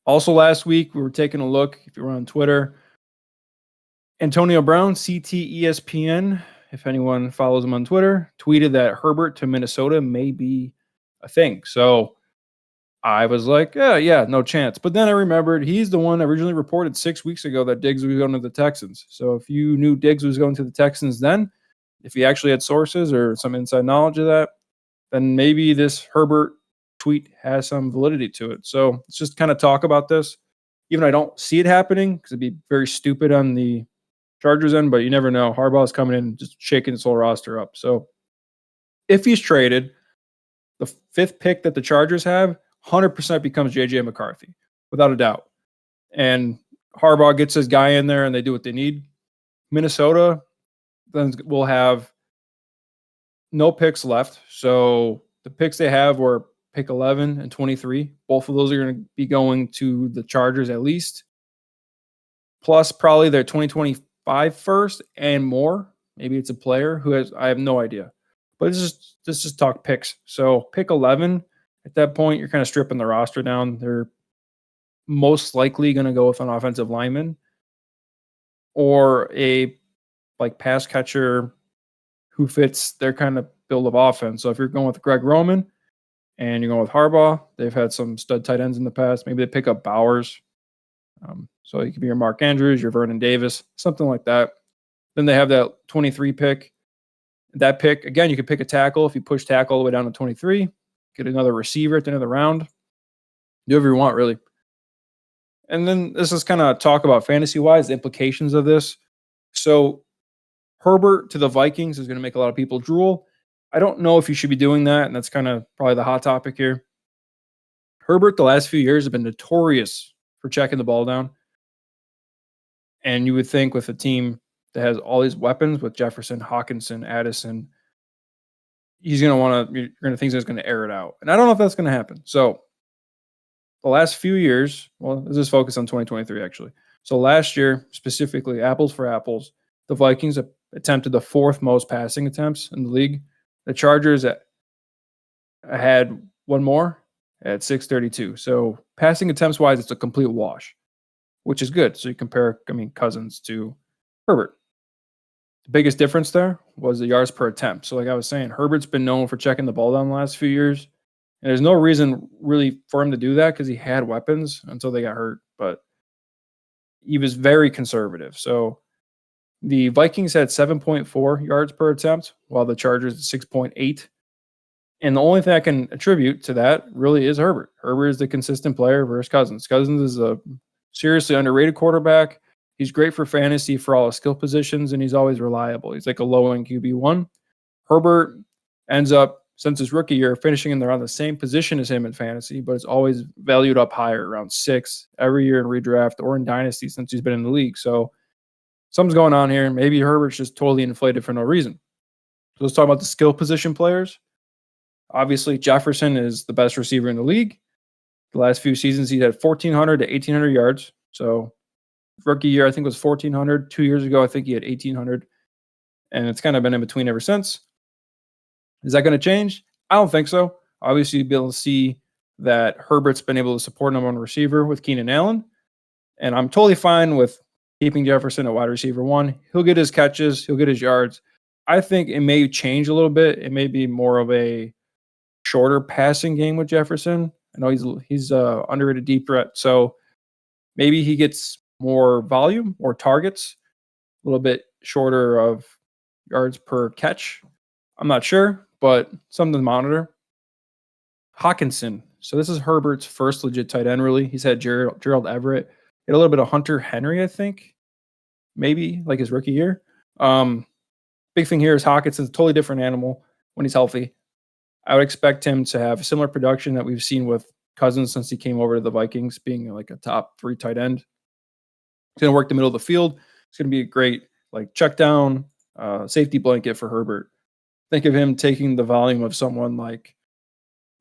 Also, last week, we were taking a look, if you were on Twitter, Antonio Brown, CTESPN, if anyone follows him on Twitter, tweeted that Herbert to Minnesota may be a thing. So I was like, yeah, no chance. But then I remembered he's the one originally reported 6 weeks ago that Diggs was going to the Texans. So if you knew Diggs was going to the Texans then, if he actually had sources or some inside knowledge of that, then maybe this Herbert tweet has some validity to it. So let's just kind of talk about this. Even though I don't see it happening, because it'd be very stupid on the Chargers end, but you never know. Harbaugh's coming in, just shaking his whole roster up. So if he's traded, the fifth pick that the Chargers have 100% becomes JJ McCarthy, without a doubt. And Harbaugh gets his guy in there and they do what they need. Minnesota then will have no picks left. So the picks they have were pick 11 and 23. Both of those are going to be going to the Chargers at least, plus probably their 2025 first and more. Maybe it's a player who has, I have no idea. But this is talk picks. So pick 11, at that point, you're kind of stripping the roster down. They're most likely going to go with an offensive lineman or a like pass catcher who fits their kind of build of offense. So if you're going with Greg Roman and you're going with Harbaugh, they've had some stud tight ends in the past. Maybe they pick up Bowers. So it could be your Mark Andrews, your Vernon Davis, something like that. Then they have that 23 pick. That pick, again, you could pick a tackle. If you push tackle all the way down to 23, get another receiver at the end of the round. Do whatever you want, really. And then this is kind of talk about fantasy-wise, the implications of this. So Herbert to the Vikings is going to make a lot of people drool. I don't know if you should be doing that, and that's kind of probably the hot topic here. Herbert, the last few years, have been notorious for checking the ball down. And you would think with a team that has all these weapons with Jefferson, Hawkinson, Addison, you're going to think he's going to air it out. And I don't know if that's going to happen. So the last few years, well, let's just focus on 2023, actually. So last year, specifically, apples for apples, the Vikings attempted the fourth most passing attempts in the league. The Chargers had one more at 632. So passing attempts wise, it's a complete wash, which is good. So you compare, Cousins to Herbert. The biggest difference there was the yards per attempt. So like I was saying, Herbert's been known for checking the ball down the last few years. And there's no reason really for him to do that because he had weapons until they got hurt. But he was very conservative. So the Vikings had 7.4 yards per attempt, while the Chargers at 6.8. And the only thing I can attribute to that really is Herbert. Herbert is the consistent player versus Cousins. Cousins is a seriously underrated quarterback. He's great for fantasy for all his skill positions, and he's always reliable. He's like a low-end QB1. Herbert ends up, since his rookie year, finishing in around the same position as him in fantasy, but it's always valued up higher, around 6 every year in redraft or in dynasty since he's been in the league. So something's going on here. Maybe Herbert's just totally inflated for no reason. So let's talk about the skill position players. Obviously, Jefferson is the best receiver in the league. The last few seasons, he had 1,400 to 1,800 yards. So rookie year, I think, was 1,400. 2 years ago, I think he had 1,800. And it's kind of been in between ever since. Is that going to change? I don't think so. Obviously, you'll be able to see that Herbert's been able to support number one receiver with Keenan Allen. And I'm totally fine with keeping Jefferson at wide receiver 1. He'll get his catches. He'll get his yards. I think it may change a little bit. It may be more of a shorter passing game with Jefferson. I know he's underrated deep threat. So maybe he gets more volume or targets, a little bit shorter of yards per catch. I'm not sure, but something to monitor. Hawkinson. So this is Herbert's first legit tight end, really. He's had Gerald Everett. He had a little bit of Hunter Henry, I think. Maybe, like his rookie year. Big thing here is Hawkinson's a totally different animal when he's healthy. I would expect him to have similar production that we've seen with Cousins since he came over to the Vikings, being like a top 3 tight end. He's going to work the middle of the field. It's going to be a great check down safety blanket for Herbert. Think of him taking the volume of someone like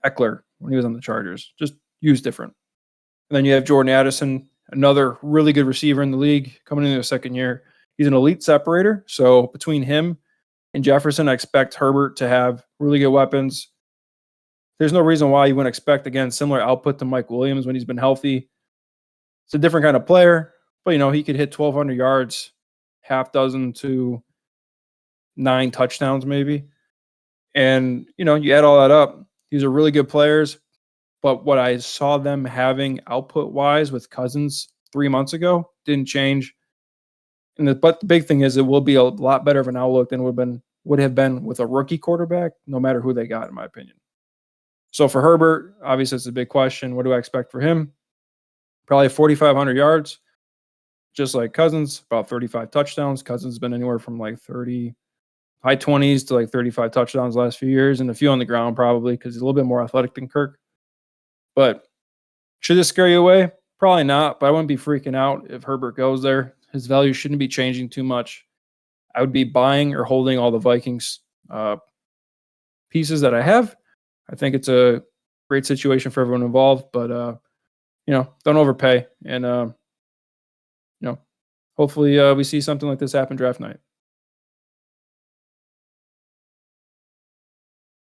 Eckler when he was on the Chargers, just used different. And then you have Jordan Addison, another really good receiver in the league, coming into his second year. He's an elite separator. So between him and Jefferson, I expect Herbert to have really good weapons. There's no reason why you wouldn't expect, again, similar output to Mike Williams when he's been healthy. It's a different kind of player, but he could hit 1,200 yards, half dozen to 9 touchdowns maybe. And you add all that up, these are really good players. But what I saw them having output wise with Cousins 3 months ago didn't change. But the big thing is it will be a lot better of an outlook than would have been with a rookie quarterback, no matter who they got, in my opinion. So for Herbert, obviously it's a big question. What do I expect for him? Probably 4,500 yards, just like Cousins, about 35 touchdowns. Cousins has been anywhere from like 30, high 20s to like 35 touchdowns last few years, and a few on the ground probably because he's a little bit more athletic than Kirk. But should this scare you away? Probably not, but I wouldn't be freaking out if Herbert goes there. His value shouldn't be changing too much. I would be buying or holding all the Vikings pieces that I have. I think it's a great situation for everyone involved, but don't overpay. And hopefully we see something like this happen draft night.